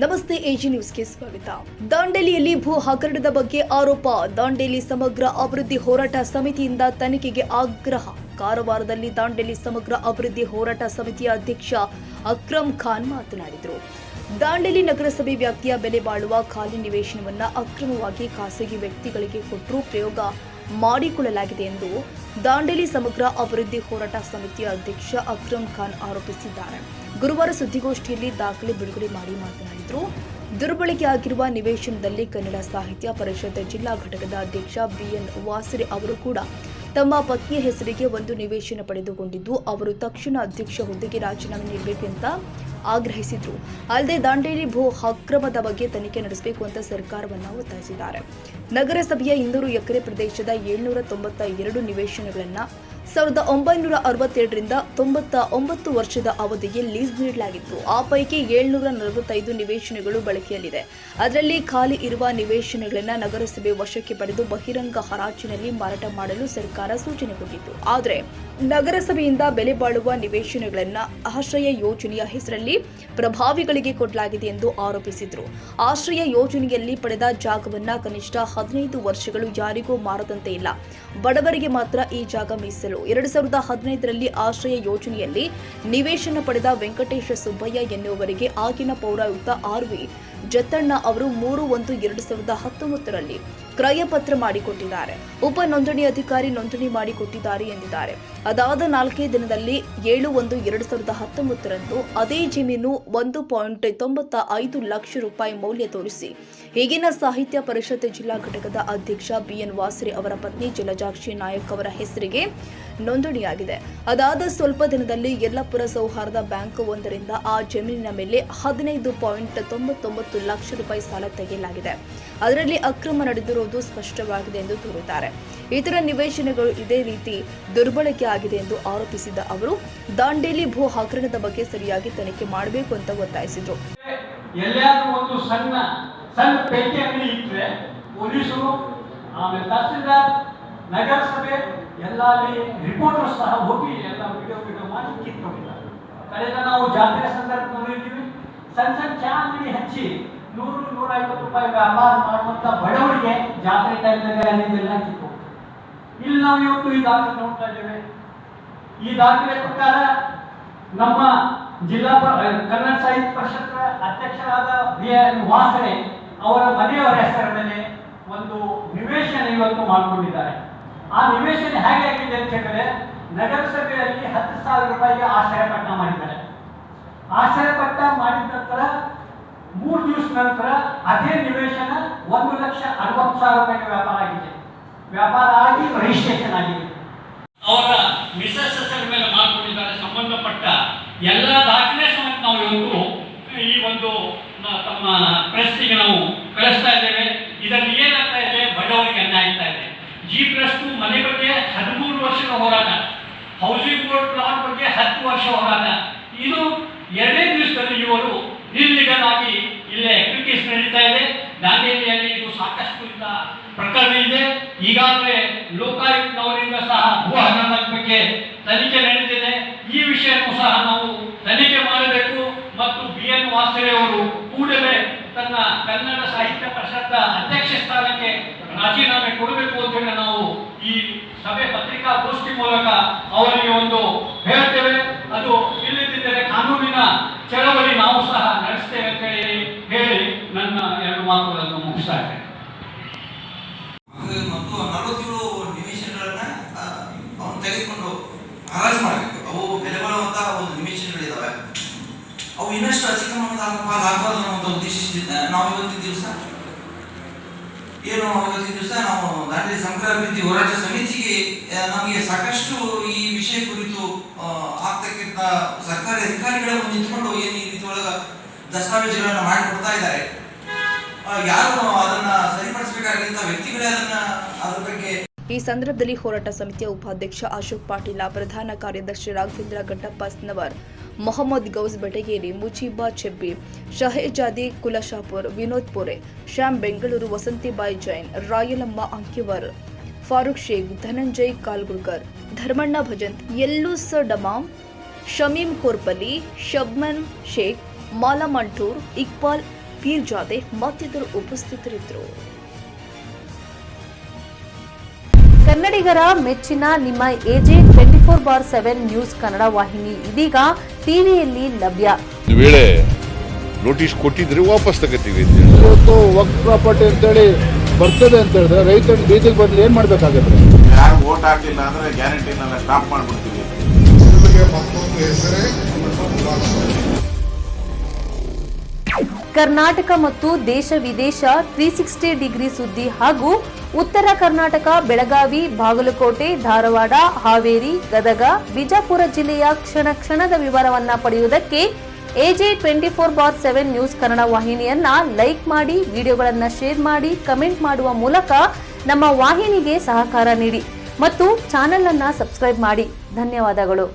ನಮಸ್ತೆ ಎಜಿ ನ್ಯೂಸ್ಗೆ ಸ್ವಾಗತ. ದಾಂಡೇಲಿಯಲ್ಲಿ ಭೂ ಹಗರಣದ ಬಗ್ಗೆ ಆರೋಪ. ದಾಂಡೇಲಿ ಸಮಗ್ರ ಅಭಿವೃದ್ಧಿ ಹೋರಾಟ ಸಮಿತಿಯಿಂದ ತನಿಖೆಗೆ ಆಗ್ರಹ. ಕಾರವಾರದಲ್ಲಿ ದಾಂಡೇಲಿ ಸಮಗ್ರ ಅಭಿವೃದ್ಧಿ ಹೋರಾಟ ಸಮಿತಿಯ ಅಧ್ಯಕ್ಷ ಅಕ್ರಮ್ ಖಾನ್ ಮಾತನಾಡಿದರು. ದಾಂಡೇಲಿ ನಗರಸಭೆ ವ್ಯಾಪ್ತಿಯ ಬೆಲೆ ಬಾಳುವ ಖಾಲಿ ನಿವೇಶನವನ್ನು ಅಕ್ರಮವಾಗಿ ಖಾಸಗಿ ವ್ಯಕ್ತಿಗಳಿಗೆ ಕೊಟ್ಟರೂ ಪ್ರಯೋಗ ಮಾಡಿಕೊಳ್ಳಲಾಗಿದೆ ಎಂದು ದಾಂಡೇಲಿ ಸಮಗ್ರ ಅಭಿವೃದ್ಧಿ ಹೋರಾಟ ಸಮಿತಿಯ ಅಧ್ಯಕ್ಷ ಅಕ್ರಮ್ ಖಾನ್ ಆರೋಪಿಸಿದ್ದಾರೆ. ಗುರುವಾರ ಸುದ್ದಿಗೋಷ್ಠಿಯಲ್ಲಿ ದಾಖಲೆ ಬಿಡುಗಡೆ ಮಾಡಿ ಮಾತನಾಡಿದರು. ದುರ್ಬಳಕೆಯಾಗಿರುವ ನಿವೇಶನದಲ್ಲಿ ಕನ್ನಡ ಸಾಹಿತ್ಯ ಪರಿಷತ್ ಜಿಲ್ಲಾ ಘಟಕದ ಅಧ್ಯಕ್ಷ ಬಿಎನ್ ವಾಸರೆ ಅವರು ಕೂಡ ತಮ್ಮ ಪತ್ನಿಯ ಹೆಸರಿಗೆ ಒಂದು ನಿವೇಶನ ಪಡೆದುಕೊಂಡಿದ್ದು, ಅವರು ತಕ್ಷಣ ಅಧ್ಯಕ್ಷ ಹುದ್ದೆಗೆ ರಾಜೀನಾಮೆ ನೀಡಬೇಕು ಅಂತ ಆಗ್ರಹಿಸಿದರು. ಅಲ್ಲದೆ ದಾಂಡೇಲಿ ಭೂ ಅಕ್ರಮದ ಬಗ್ಗೆ ತನಿಖೆ ನಡೆಸಬೇಕು ಅಂತ ಸರ್ಕಾರವನ್ನು ಒತ್ತಾಯಿಸಿದ್ದಾರೆ. ನಗರಸಭೆಯ 200 ಎಕರೆ ಪ್ರದೇಶದ 792 ನಿವೇಶನಗಳನ್ನು 1962ರಿಂದ 99 ವರ್ಷದ ಅವಧಿಗೆ ಲೀಸ್ ನೀಡಲಾಗಿತ್ತು. ಆ ಪೈಕಿ 745 ನಿವೇಶನಗಳು ಬಳಕೆಯಲ್ಲಿದೆ. ಅದರಲ್ಲಿ ಖಾಲಿ ಇರುವ ನಿವೇಶನಗಳನ್ನು ನಗರಸಭೆ ವಶಕ್ಕೆ ಪಡೆದು ಬಹಿರಂಗ ಹರಾಜಿನಲ್ಲಿ ಮಾರಾಟ ಮಾಡಲು ಸರ್ಕಾರ ಸೂಚನೆ ಕೊಟ್ಟಿತ್ತು. ಆದರೆ ನಗರಸಭೆಯಿಂದ ಬೆಲೆ ಬಾಳುವ ನಿವೇಶನಗಳನ್ನು ಆಶ್ರಯ ಯೋಜನೆಯ ಹೆಸರಲ್ಲಿ ಪ್ರಭಾವಿಗಳಿಗೆ ಕೊಡಲಾಗಿದೆ ಎಂದು ಆರೋಪಿಸಿದರು. ಆಶ್ರಯ ಯೋಜನೆಯಲ್ಲಿ ಪಡೆದ ಜಾಗವನ್ನು ಕನಿಷ್ಠ 15 ವರ್ಷಗಳು ಯಾರಿಗೂ ಮಾರದಂತೆ ಇಲ್ಲ, ಬಡವರಿಗೆ ಮಾತ್ರ ಈ ಜಾಗ ಮೀಸಲು. 2015ರಲ್ಲಿ ಆಶ್ರಯ ಯೋಜನೆಯಲ್ಲಿ ನಿವೇಶನ ಪಡೆದ ವೆಂಕಟೇಶ ಸುಬ್ಬಯ್ಯ ಎನ್ನುವವರಿಗೆ ಆಗಿನ ಪೌರಾಯುಕ್ತ ಆರ್.ವಿ. ಜತ್ತಣ್ಣ ಅವರು 3/1/2019ರಲ್ಲಿ ಕ್ರಯಪತ್ರ ಮಾಡಿಕೊಟ್ಟಿದ್ದಾರೆ. ಉಪ ನೋಂದಣಿ ಅಧಿಕಾರಿ ನೋಂದಣಿ ಮಾಡಿಕೊಟ್ಟಿದ್ದಾರೆ ಎಂದಿದ್ದಾರೆ. ಅದಾದ 4 ದಿನದಲ್ಲಿ 7/1/2019ರಂದು ಅದೇ ಜಮೀನು 1.95 ಲಕ್ಷ ರೂಪಾಯಿ ಮೌಲ್ಯ ತೋರಿಸಿ ಈಗಿನ ಸಾಹಿತ್ಯ ಪರಿಷತ್ ಜಿಲ್ಲಾ ಘಟಕದ ಅಧ್ಯಕ್ಷ ಬಿಎನ್ ವಾಸರೆ ಅವರ ಪತ್ನಿ ಜಲಜಾಕ್ಷಿ ನಾಯಕ್ ಅವರ ಹೆಸರಿಗೆ ನೋಂದಣಿಯಾಗಿದೆ. ಅದಾದ ಸ್ವಲ್ಪ ದಿನದಲ್ಲಿ ಯಲ್ಲಾಪುರ ಸೌಹಾರ್ದ ಬ್ಯಾಂಕ್ ಒಂದರಿಂದ ಆ ಜಮೀನಿನ ಮೇಲೆ 15.99 ಲಕ್ಷ ರೂಪಾಯಿ ಸಾಲ ತೆಗೆಯಲಾಗಿದೆ. ಅದರಲ್ಲಿ ಅಕ್ರಮ ನಡೆದಿರುವುದು ಸ್ಪಷ್ಟವಾಗಿದೆ ಎಂದು ತೋರಿದ್ದಾರೆ. ಇತರ ನಿವೇಶನಗಳು ಇದೇ ರೀತಿ ದುರ್ಬಳಕೆ ಆಗಿದೆ ಎಂದು ಆರೋಪಿಸಿದ ಅವರು ದಾಂಡೇಲಿ ಭೂ ಹಗರಣದ ಬಗ್ಗೆ ಸರಿಯಾಗಿ ತನಿಖೆ ಮಾಡಬೇಕು ಅಂತ ಒತ್ತಾಯಿಸಿದರು. ಎಲ್ಲಾದ್ರೂ ಒಂದು ಸಣ್ಣ ಪೇಟೆ ಅಂಗಡಿ ಇಟ್ಟರೆ ಪೊಲೀಸರು, ಆಮೇಲೆ ತಹಸೀಲ್ದಾರ್, ನಗರಸಭೆ ಎಲ್ಲ ರಿಪೋರ್ಟರ್ ಸಹ ಹೋಗಿ ಎಲ್ಲ ವಿಡಿಯೋ ಮಾಡಿ ಕಿತ್ಕೊಂಡಿದ್ದಾರೆ. ಕಳೆದ ನಾವು ಜಾತ್ರೆ ಸಂದರ್ಭ ನೋಡಿದ್ದೀವಿ. ಸಣ್ಣ ಚಾ ಅಂಗಡಿ ಹಚ್ಚಿ 100-150 ರೂಪಾಯಿ ವ್ಯಾಪಾರ ಮಾಡುವಂತ ಬಡವರಿಗೆ ಜಾತ್ರೆ ಟೈಮ್ನಲ್ಲಿ ಅಲ್ಲಿಂದೆಲ್ಲ ಕಿತ್ತು. ಇಲ್ಲಿ ನಾವು ಇವತ್ತು ಈ ದಾಖಲೆ ನೋಡ್ತಾ ಇದ್ದೇವೆ. ಈ ದಾಖಲೆ ಪ್ರಕಾರ ನಮ್ಮ ಜಿಲ್ಲಾ ಕನ್ನಡ ಸಾಹಿತ್ಯ ಪರಿಷತ್ ಅಧ್ಯಕ್ಷರಾದ ಬಿಎನ್ ವಾಸರೆ ಅವರ ಮನೆಯವರ ಹೆಸರ ಮೇಲೆ ಒಂದು ನಿವೇಶನ ಇವತ್ತು ಮಾಡಿಕೊಂಡಿದ್ದಾರೆ. ಆ ನಿವೇಶನ ಹೇಗೆ ಆಗಿದೆ ಅಂತ ಹೇಳಿದ್ರೆ, ನಗರಸಭೆಯಲ್ಲಿ 10,000 ರೂಪಾಯಿಗೆ ಆಶ್ರಯ ಪಟ್ಟ ಮಾಡಿದ್ದಾರೆ. ಆಶ್ರಯ ಪಟ್ಟ ಮಾಡಿದ ನಂತರ 3 ದಿವಸ ನಂತರ ಅದೇ ನಿವೇಶನ 1,60,000 ರೂಪಾಯಿಗೆ ವ್ಯಾಪಾರ ಆಗಿದೆ. ವ್ಯಾಪಾರ ಆಗಿ ರಿಜಿಸ್ಟ್ರೇಷನ್ ಆಗಿದೆ. ಅವರ ಮಿಸಸ್ ಹೆಸರ ಮೇಲೆ ಮಾಡಿಕೊಂಡಿದ್ದಾರೆ. ಸಂಬಂಧಪಟ್ಟ ಎಲ್ಲ ದಾಖಲೆ ಸಮೇತ ನಾವು ಇವತ್ತು ಈ ಒಂದು ತಮ್ಮ ಪ್ರೆಸ್ಸಿಗೆ ನಾವು ಕಳಿಸ್ತಾ ಇದ್ದೇವೆ. ಇದರಲ್ಲಿ ಏನಾಗ್ತಾ ಇದೆ, ಬಡವರಿಗೆ ಅನ್ಯಾಯ ಆಗ್ತಾ ಇದೆ. G+2 ಮನೆ ಬಗ್ಗೆ 13 ವರ್ಷದ ಹೋರಾಟ, ಹೌಸಿಂಗ್ ಬೋರ್ಡ್ ಪ್ಲಾಟ್ ಬಗ್ಗೆ 10 ವರ್ಷ ಹೋರಾಟ. ಇದು 2 ದಿವಸದಲ್ಲಿ ಇವರು ಇಲ್ಲಿಗಲ್ ಆಗಿ ಇಲ್ಲೇ ಕೇಸ್ ನಡೀತಾ ಇದೆ. ದಾಂಡೇಲಿಯಲ್ಲಿ ಇದು ಸಾಕಷ್ಟು ಪ್ರಕರಣ ಇದೆ. ಈಗಾಗಲೇ ಲೋಕಾಯುಕ್ತನವರಿಂದ ಸಹ ಭೂ ಹಗರಣದ ಬಗ್ಗೆ ತನಿಖೆ ನಡೆದಿದೆ. ಈ ವಿಷಯಕ್ಕೂ ಸಹ ನಾವು ತನಿಖೆ ಮಾಡಬೇಕು ಮತ್ತು ಬಿಎನ್ ವಾಸರೆ ಅವರು ಕೂಡಲೇ ತನ್ನ ಕನ್ನಡ ಸಾಹಿತ್ಯ ಪರಿಷತ್ ಅಧ್ಯಕ್ಷ ಸ್ಥಾನಕ್ಕೆ ರಾಜೀನಾಮೆ ಕೊಡಬೇಕು ಅಂತ ಹೇಳಿ ನಾವು ಈ ಸಭೆ ಪತ್ರಿಕಾಗೋಷ್ಠಿ ಮೂಲಕ ಅವರಿಗೆ ಒಂದು ಹೇಳ್ತೇವೆ. ಅದು ಇಲ್ಲದಿದ್ದರೆ ಕಾನೂನಿನ ಚಳವಳಿ ನಾವು ಸಹ ನಡೆಸ್ತೇವೆ ಅಂತ ಹೇಳಿ ನನ್ನ 2 ಮಾತುಗಳನ್ನು ಮುಗಿಸ್ತಾ ಇದ್ದೇನೆ. ಮತ್ತು 47 ನಿವೇಶನಗಳನ್ನ ಅವನು ತೆಗೆದುಕೊಂಡು ಹರಾಜು ಮಾಡಬೇಕು. ಅವು ಬೆಲೆ ಬಾಳುವಂತಹ ಒಂದು ನಿವೇಶನಗಳಿದ್ದಾವೆ. ಅವು ಇನ್ನಷ್ಟು ಅತಿಕ್ರಮಣದ ಪಾಲಾಗಬಾರದು ಅನ್ನೋ ಒಂದು ಉದ್ದೇಶದಿಂದ ನಾವು ಇವತ್ತಿನ ದಿವಸ ನಾವು ದಾಂಡೇಲಿ ಸಮಗ್ರ ಅಭಿವೃದ್ಧಿ ಹೋರಾಟ ಸಮಿತಿಗೆ ನಮಗೆ ಸಾಕಷ್ಟು ಈ ವಿಷಯ ಕುರಿತು ಆಗ್ತಕ್ಕಂಥ ಸರ್ಕಾರಿ ಅಧಿಕಾರಿಗಳ ಮುಂದೆ ನಿಂತ್ಕೊಂಡು ಏನು ಈ ರೀತಿ ಒಳಗ ದಸ್ತಾವೇಜುಗಳನ್ನು ಮಾಡಿಕೊಡ್ತಾ ಇದ್ದಾರೆ. ಯಾರು ಅದನ್ನ ಸರಿಪಡಿಸಬೇಕಾಗಿದ್ದ ವ್ಯಕ್ತಿಗಳೇ ಅದ್ರ ಬಗ್ಗೆ. ಈ ಸಂದರ್ಭದಲ್ಲಿ ಹೋರಾಟ ಸಮಿತಿಯ ಉಪಾಧ್ಯಕ್ಷ ಅಶೋಕ್ ಪಾಟೀಲ, ಪ್ರಧಾನ ಕಾರ್ಯದರ್ಶಿ ರಾಘವೇಂದ್ರ ಗಡ್ಡಪ್ಪಸ್ನವರ್, ಮೊಹಮ್ಮದ್ ಗೌಸ್ ಬೆಟಗೇರಿ, ಮುಜೀಬಾ ಚೆಬ್ಬಿ, ಶಹೇಜಾದಿ ಕುಲಶಾಪುರ್, ವಿನೋದ್ ಪುರೆ, ಶ್ಯಾಮ್ ಬೆಂಗಳೂರು, ವಸಂತಿಬಾಯಿ ಜೈನ್, ರಾಯಲಮ್ಮ ಅಂಕಿವರ್, ಫಾರೂಕ್ ಶೇಖ್, ಧನಂಜಯ್ ಕಾಲ್ಗುಳ್ಕರ್, ಧರ್ಮಣ್ಣ ಭಜಂತ್, ಯಲ್ಲೂಸ್ ಡಮಾಮ್, ಶಮೀಂ ಕೋರ್ಪಲ್ಲಿ, ಶಬ್ಮನ್ ಶೇಖ್, ಮಾಲಾ ಮಂಟೂರ್, ಇಕ್ಬಾಲ್ ಪೀರ್ಜಾದೆ ಮತ್ತಿತರರು ಉಪಸ್ಥಿತರಿದ್ದರು. ಕನ್ನಡಿಗರ ಮೆಚ್ಚಿನ ನಿಮ್ಮ AJ 24/7 ನ್ಯೂಸ್ ಕನ್ನಡ ವಾಹಿನಿ ಇದೀಗ ಟಿವಿಯಲ್ಲಿ ಲಭ್ಯ. ಒಂದು ವೇಳೆ ನೋಟಿಸ್ ಕೊಟ್ಟಿದ್ರೆ ವಾಪಸ್ ತಗೋತೀವಿ. ಇವತ್ತು ವಕ್ಫ್ ಪ್ರಾಪರ್ಟಿ ಅಂತೇಳಿ ಬರ್ತದೆ ಅಂತ ಹೇಳಿದ್ರೆ ರೈತರು ಬೀದಿಗೆ ಬದಲು ಏನ್ ಮಾಡ್ಬೇಕಾಗತ್ತೆ? ಯಾರು ವೋಟ್ ಹಾಕಿಲ್ಲ ಅಂದ್ರೆ ಗ್ಯಾರಂಟಿನೆಲ್ಲ ಸ್ಟಾಪ್ ಮಾಡ್ಬಿಡ್ತೀವಿ. ಕರ್ನಾಟಕ ಮತ್ತು ದೇಶ ವಿದೇಶ 360 ಡಿಗ್ರಿ ಸುದ್ದಿ ಹಾಗೂ ಉತ್ತರ ಕರ್ನಾಟಕ ಬೆಳಗಾವಿ, ಬಾಗಲಕೋಟೆ, ಧಾರವಾಡ, ಹಾವೇರಿ, ಗದಗ, ಬಿಜಾಪುರ ಜಿಲ್ಲೆಯ ಕ್ಷಣ ಕ್ಷಣದ ವಿವರವನ್ನ ಪಡೆಯುವುದಕ್ಕೆ AJ 24/7 ನ್ಯೂಸ್ ಕನ್ನಡ ವಾಹಿನಿಯನ್ನ ಲೈಕ್ ಮಾಡಿ, ವಿಡಿಯೋಗಳನ್ನ ಶೇರ್ ಮಾಡಿ, ಕಮೆಂಟ್ ಮಾಡುವ ಮೂಲಕ ನಮ್ಮ ವಾಹಿನಿಗೆ ಸಹಕಾರ ನೀಡಿ ಮತ್ತು ಚಾನೆಲ್ ಅನ್ನ ಸಬ್ಸ್ಕ್ರೈಬ್ ಮಾಡಿ. ಧನ್ಯವಾದಗಳು.